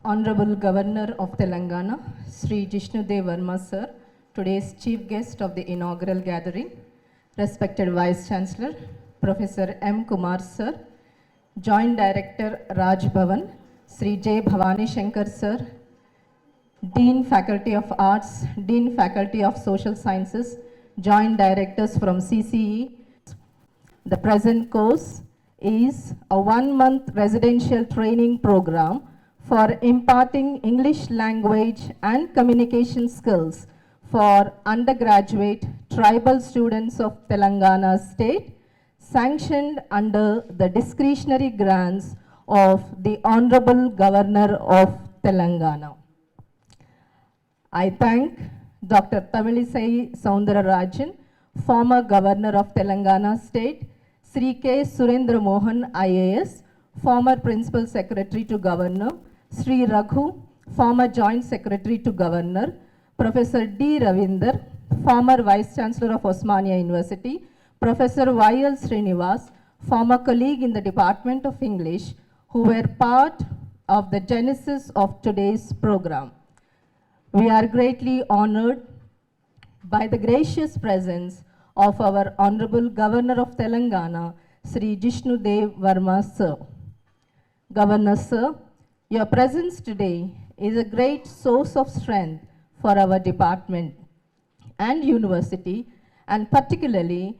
Honorable Governor of Telangana, Shri Jishnu Varma sir, today's chief guest of the inaugural gathering, respected Vice Chancellor, Professor M. Kumar sir, Joint Director Raj Bhavan, Shri J. Bhavani Shankar sir, Dean Faculty of Arts, Dean Faculty of Social Sciences, Joint Directors from CCE. The present course is a 1-month residential training program for imparting English language and communication skills for undergraduate tribal students of Telangana state, sanctioned under the discretionary grants of the Honorable Governor of Telangana. I thank Dr. Tamilisai Soundararajan, former Governor of Telangana state, Sri K. Surendra Mohan IAS, former Principal Secretary to Governor, Sri Raghu, former Joint Secretary to Governor, Professor D. Ravinder, former Vice Chancellor of Osmania University, Professor Y.L. Srinivas, former colleague in the Department of English, who were part of the genesis of today's program. We are greatly honored by the gracious presence of our Honorable Governor of Telangana, Shri Jishnu Varma sir. Governor sir, your presence today is a great source of strength for our department and university, and particularly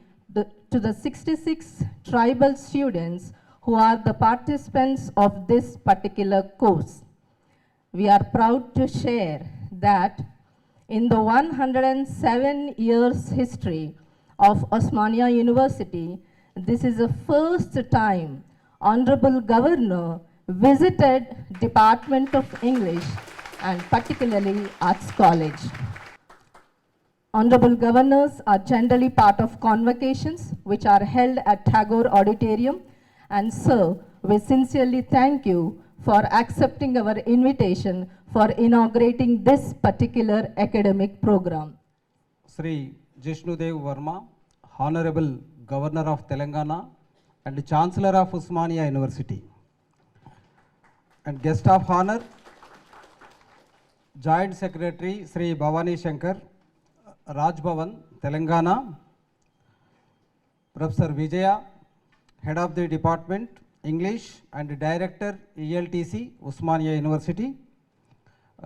to the 66 tribal students who are the participants of this particular course. We are proud to share that in the 107 years history of Osmania University, this is the first time Honorable Governor visited Department of English and particularly Arts College. Honorable Governors are generally part of convocations which are held at Tagore Auditorium, and sir, we sincerely thank you for accepting our invitation for inaugurating this particular academic program. Shri Jishnu Varma, Honorable Governor of Telangana and Chancellor of Osmania University, and guest of honor, Joint Secretary Sri Bhavani Shankar, Raj Bhavan, Telangana, Professor Vijaya, Head of the Department, English and Director ELTC, Osmania University,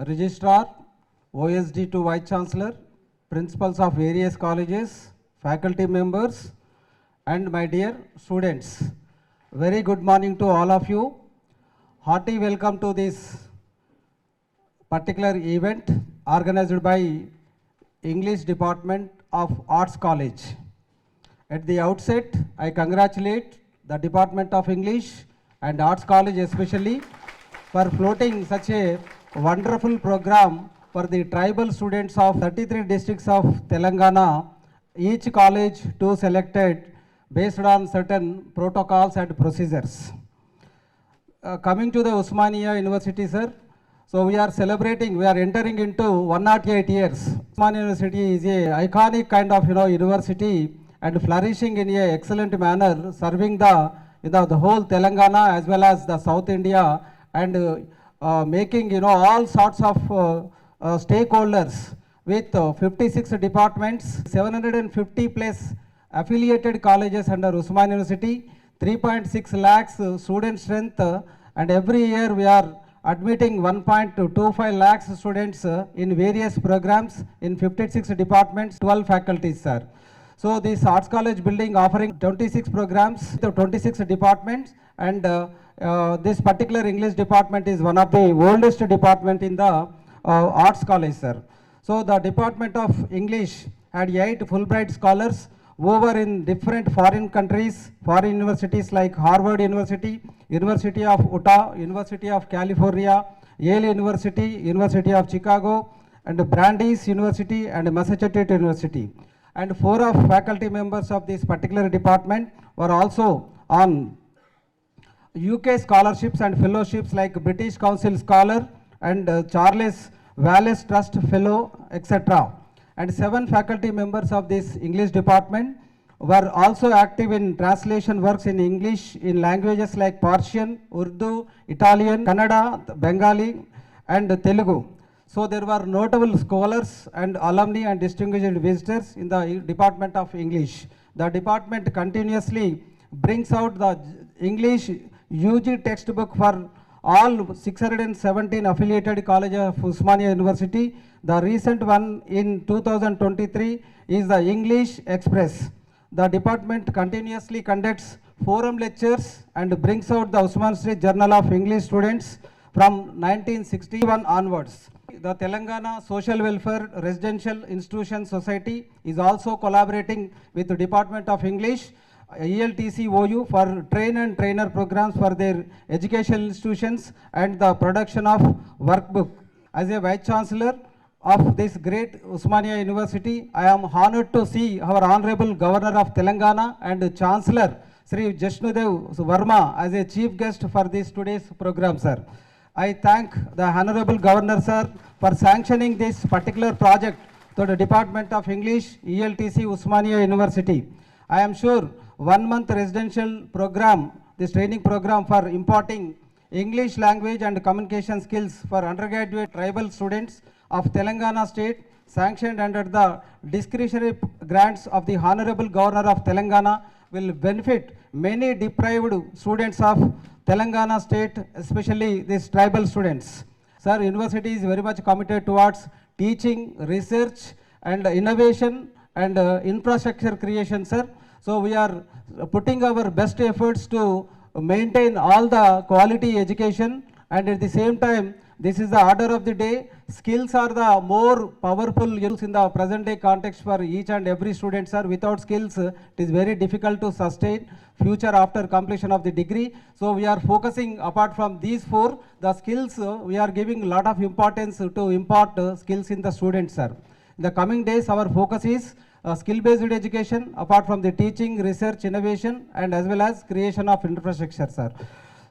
Registrar, OSD to Vice Chancellor, Principals of various colleges, faculty members, and my dear students. Very good morning to all of you. Hearty welcome to this particular event organized by English Department of Arts College. At the outset, I congratulate the Department of English and Arts College especially for floating such a wonderful program for the tribal students of 33 districts of Telangana. Each college too selected based on certain protocols and procedures. Coming to the Osmania University, sir. So we are celebrating, we are entering into 108 years. Osmania University is a iconic kind of university and flourishing in a excellent manner, serving the whole Telangana as well as the South India, and making all sorts of stakeholders with 56 departments, 750 plus affiliated colleges under Osmania University, 3.6 lakhs student strength, and every year we are admitting 1.25 lakhs students in various programs in 56 departments, 12 faculties, sir. So this Arts College building offering 26 programs, to 26 departments, and this particular English department is one of the oldest department in the Arts College, sir. So the Department of English had 8 Fulbright scholars over in different foreign countries, foreign universities like Harvard University, University of Utah, University of California, Yale University, University of Chicago, and Brandeis University and Massachusetts University. And 4 of faculty members of this particular department were also on UK scholarships and fellowships like British Council Scholar and Charles Wallace Trust Fellow, etc. And 7 faculty members of this English department were also active in translation works in English in languages like Persian, Urdu, Italian, Kannada, Bengali, and Telugu. So there were notable scholars and alumni and distinguished visitors in the Department of English. The department continuously brings out the English UG textbook for all 617 affiliated colleges of Osmania University. The recent one in 2023 is the English Express. The department continuously conducts forum lectures and brings out the Usman Street Journal of English Students from 1961 onwards. The Telangana Social Welfare Residential Institution Society is also collaborating with the Department of English, ELTC OU for train and trainer programs for their educational institutions and the production of workbook. As a Vice Chancellor of this great Osmania University, I am honored to see our Honorable Governor of Telangana and Chancellor Shri Jishnu Varma as a chief guest for this today's program, sir. I thank the Honorable Governor, sir, for sanctioning this particular project to the Department of English, ELTC Osmania University. I am sure 1 month residential program, this training program for imparting English language and communication skills for undergraduate tribal students of Telangana state, sanctioned under the discretionary grants of the Honorable Governor of Telangana, will benefit many deprived students of Telangana state, especially these tribal students. Sir, university is very much committed towards teaching, research and innovation and infrastructure creation, sir. So we are putting our best efforts to maintain all the quality education, and at the same time, this is the order of the day. Skills are the more powerful use in the present day context for each and every student, sir. Without skills, it is very difficult to sustain future after completion of the degree. So we are focusing apart from these 4, the skills, we are giving a lot of importance to impart skills in the students, sir. In the coming days, our focus is skill-based education apart from the teaching, research, innovation and as well as creation of infrastructure, sir.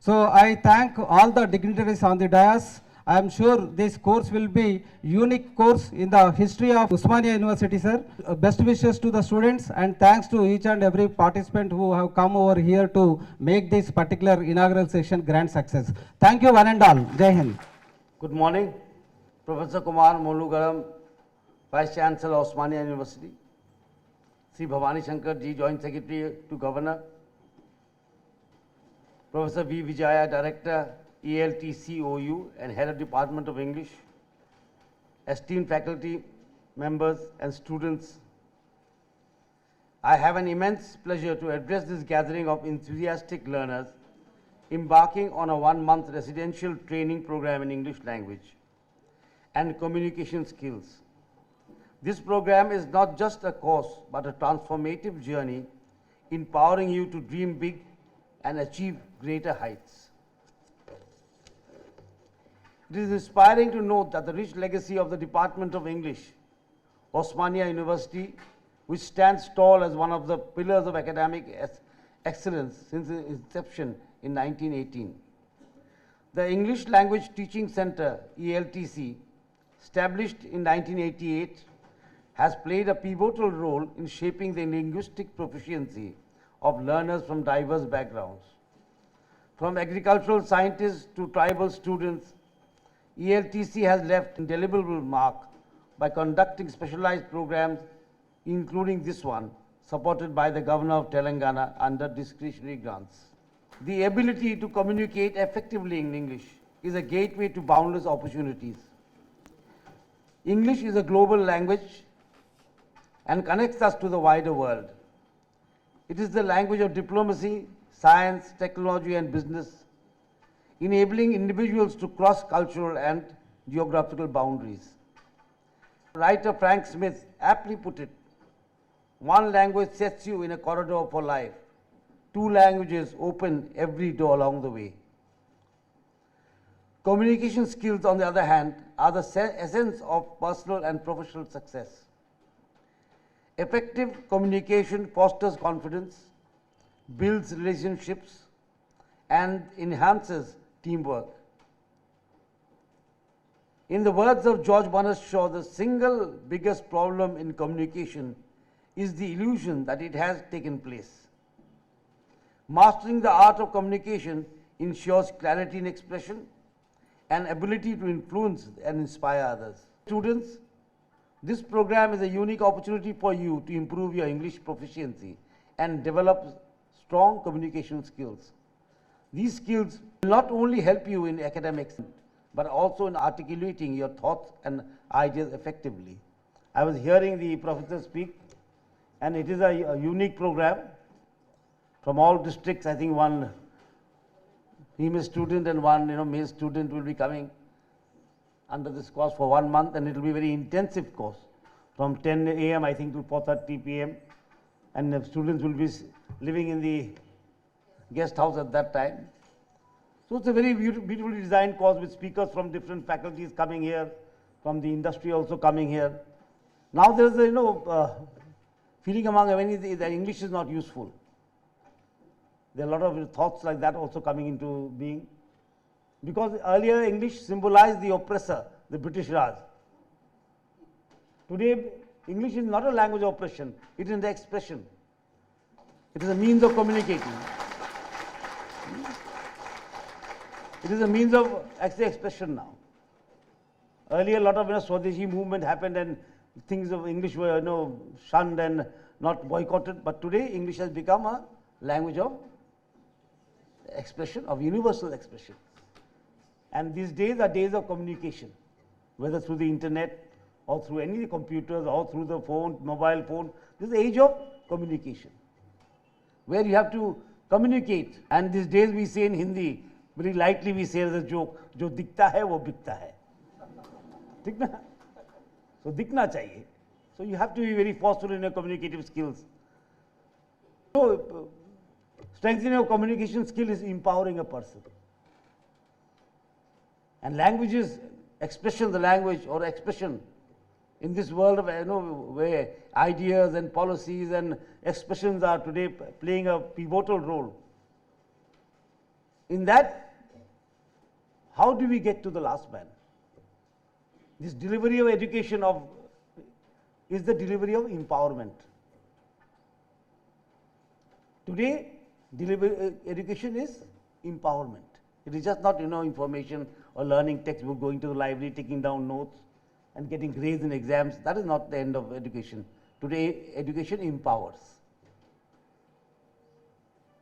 So I thank all the dignitaries on the dais. I am sure this course will be unique course in the history of Osmania University, sir. Best wishes to the students and thanks to each and every participant who have come over here to make this particular inaugural session grand success. Thank you one and all. Jai Hind. Good morning, Professor Kumar Molugaram, Vice Chancellor of Osmania University, Sri Bhavani Shankar Ji, Joint Secretary to Governor, Professor V. Vijaya, Director, ELTC OU and Head of Department of English, esteemed faculty members and students. I have an immense pleasure to address this gathering of enthusiastic learners embarking on a 1-month residential training program in English language and communication skills. This program is not just a course but a transformative journey empowering you to dream big and achieve greater heights. It is inspiring to note that the rich legacy of the Department of English, Osmania University, which stands tall as one of the pillars of academic excellence since its inception in 1918. The English Language Teaching Center, ELTC, established in 1988, has played a pivotal role in shaping the linguistic proficiency of learners from diverse backgrounds. From agricultural scientists to tribal students, ELTC has left an indelible mark by conducting specialized programs, including this one, supported by the Governor of Telangana under discretionary grants. The ability to communicate effectively in English is a gateway to boundless opportunities. English is a global language and connects us to the wider world. It is the language of diplomacy, science, technology, and business, enabling individuals to cross cultural and geographical boundaries. Writer Frank Smith aptly put it, one language sets you in a corridor for life. Two languages open every door along the way. Communication skills, on the other hand, are the essence of personal and professional success. Effective communication fosters confidence, builds relationships, and enhances teamwork. In the words of George Bernard Shaw, the single biggest problem in communication is the illusion that it has taken place. Mastering the art of communication ensures clarity in expression and ability to influence and inspire others. Students, this program is a unique opportunity for you to improve your English proficiency and develop strong communication skills. These skills will not only help you in academics, but also in articulating your thoughts and ideas effectively. I was hearing the professor speak, and it is a unique program. From all districts, I think one female student and one male student will be coming under this course for 1 month, and it will be a very intensive course from 10 a.m. I think to 4:30 p.m. and the students will be living in the guest house at that time. So it's a very beautifully designed course with speakers from different faculties coming here, from the industry also coming here. Now there is a feeling among many that English is not useful. There are a lot of thoughts like that also coming into being. Because earlier English symbolized the oppressor, the British Raj. Today, English is not a language of oppression, it is an expression. It is a means of communicating. It is a means of actually expression now. Earlier, a lot of Swadeshi movement happened and things of English were shunned and not boycotted. But today, English has become a language of expression, of universal expression. And these days are days of communication, whether through the internet or through any computers or through the phone, mobile phone. This is the age of communication, where you have to communicate. And these days we say in Hindi, very lightly we say as a joke, जो दिखता है वो बिकता है. ठीक ना? So दिखना चाहिए. So you have to be very forceful in your communicative skills. So strengthening your communication skill is empowering a person. And languages, expression, the language or expression in this world of where ideas and policies and expressions are today playing a pivotal role. In that, how do we get to the last man? This delivery of education is the delivery of empowerment. Today, education is empowerment. It is just not information or learning textbook, going to the library, taking down notes and getting grades in exams. That is not the end of education. Today, education empowers.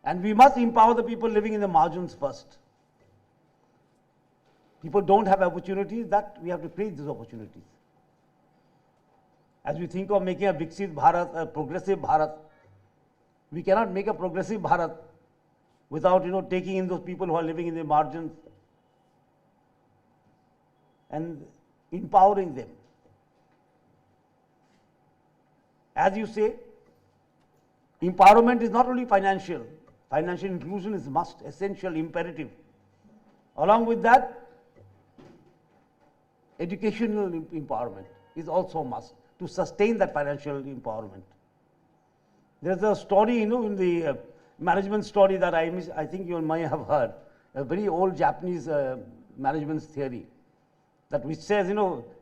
And we must empower the people living in the margins first. People don't have opportunities, that we have to create these opportunities. As we think of making a Viksit Bharat, a progressive Bharat, we cannot make a progressive Bharat without taking in those people who are living in the margins and empowering them. As you say, empowerment is not only financial. Financial inclusion is must, essential, imperative. Along with that, educational empowerment is also must to sustain that financial empowerment. There's a story, in the management story that I think you might have heard, a very old Japanese management theory, that which says,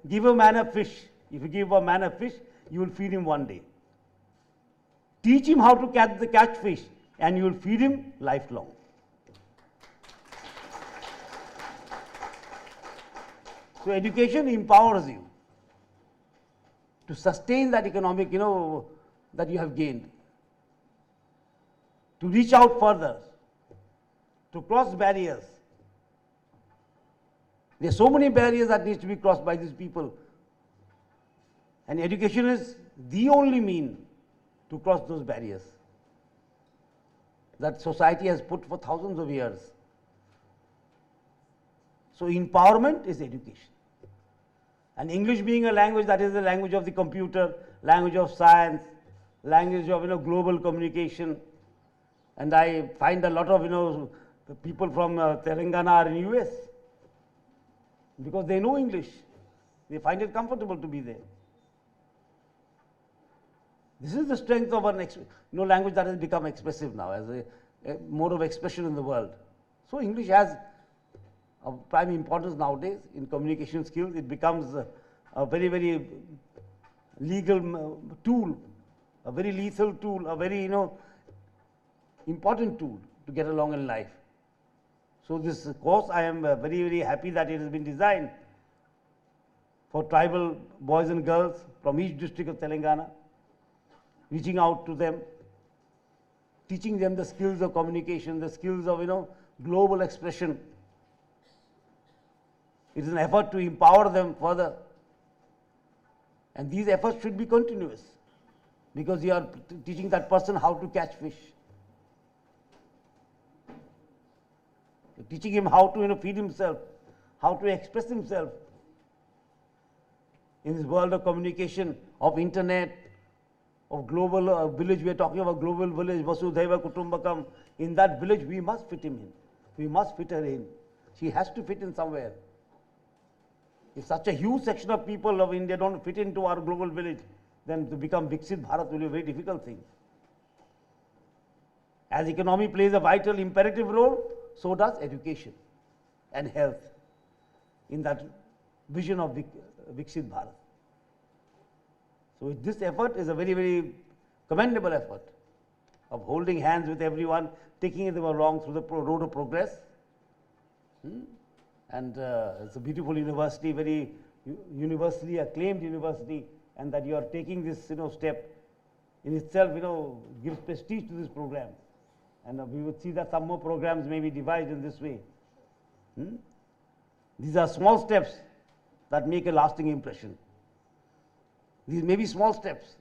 give a man a fish. If you give a man a fish, you will feed him one day. Teach him how to catch fish, and you will feed him lifelong. So education empowers you to sustain that economic, that you have gained, to reach out further, to cross barriers, There are so many barriers that needs to be crossed by these people. And education is the only mean to cross those barriers that society has put for thousands of years. So empowerment is education. And English being a language that is the language of the computer, language of science, language of global communication. And I find a lot of people from Telangana are in US because they know English. They find it comfortable to be there. This is the strength of an language that has become expressive now as a mode of expression in the world. So English has a prime importance nowadays in communication skills. It becomes a very, very legal tool, a very lethal tool, a very important tool to get along in life. So this course, I am very, very happy that it has been designed for tribal boys and girls from each district of Telangana, reaching out to them, teaching them the skills of communication, the skills of global expression. It is an effort to empower them further. And these efforts should be continuous because you are teaching that person how to catch fish. You're teaching him how to feed himself, how to express himself in this world of communication, of internet, of global village. We are talking about global village, Vasudhaiva Kutumbakam. In that village, we must fit him in. We must fit her in. She has to fit in somewhere. If such a huge section of people of India don't fit into our global village, then to become Viksit Bharat will be a very difficult thing. As economy plays a vital, imperative role, so does education and health in that vision of Viksit Bharat. So this effort is a very, very commendable effort of holding hands with everyone, taking them along through the road of progress. And it's a beautiful university, very universally acclaimed university, and that you are taking this step in itself gives prestige to this program. And we would see that some more programs may be devised in this way. These are small steps that make a lasting impression. These may be small steps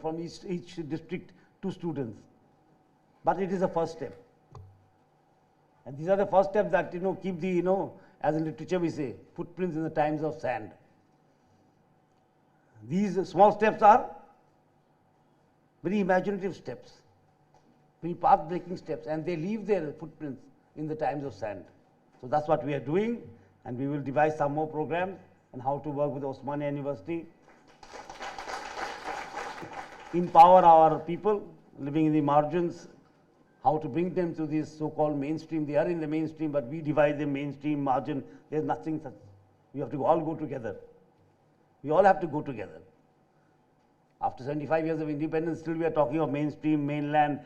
from each district to students, but it is a first step. And these are the first steps that keep the as in literature we say, footprints in the times of sand. These small steps are very imaginative steps, very path-breaking steps, and they leave their footprints in the times of sand. So that's what we are doing, and we will devise some more programs on how to work with Osmania University, empower our people living in the margins, how to bring them to this so-called mainstream. They are in the mainstream, but we divide them mainstream, margin. There's nothing such. We have to all go together. We all have to go together. After 75 years of independence, still we are talking of mainstream, mainland.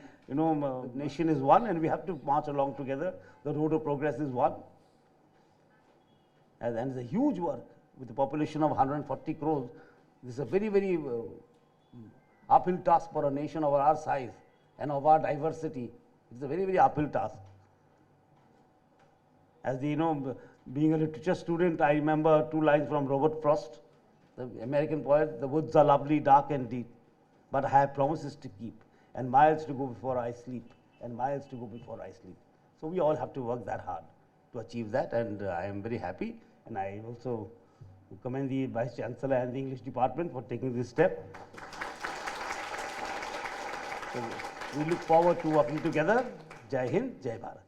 Nation is one, and we have to march along together. The road of progress is one. And it's a huge work with a population of 140 crores. This is a very, very uphill task for a nation of our size and of our diversity. It's a very, very uphill task. As the, being a literature student, I remember two lines from Robert Frost, the American poet: "The woods are lovely, dark and deep, but I have promises to keep, and miles to go before I sleep, and miles to go before I sleep." So we all have to work that hard to achieve that, and I am very happy. And I also commend the Vice Chancellor and the English Department for taking this step. So we look forward to working together. Jai Hind, Jai Bharat.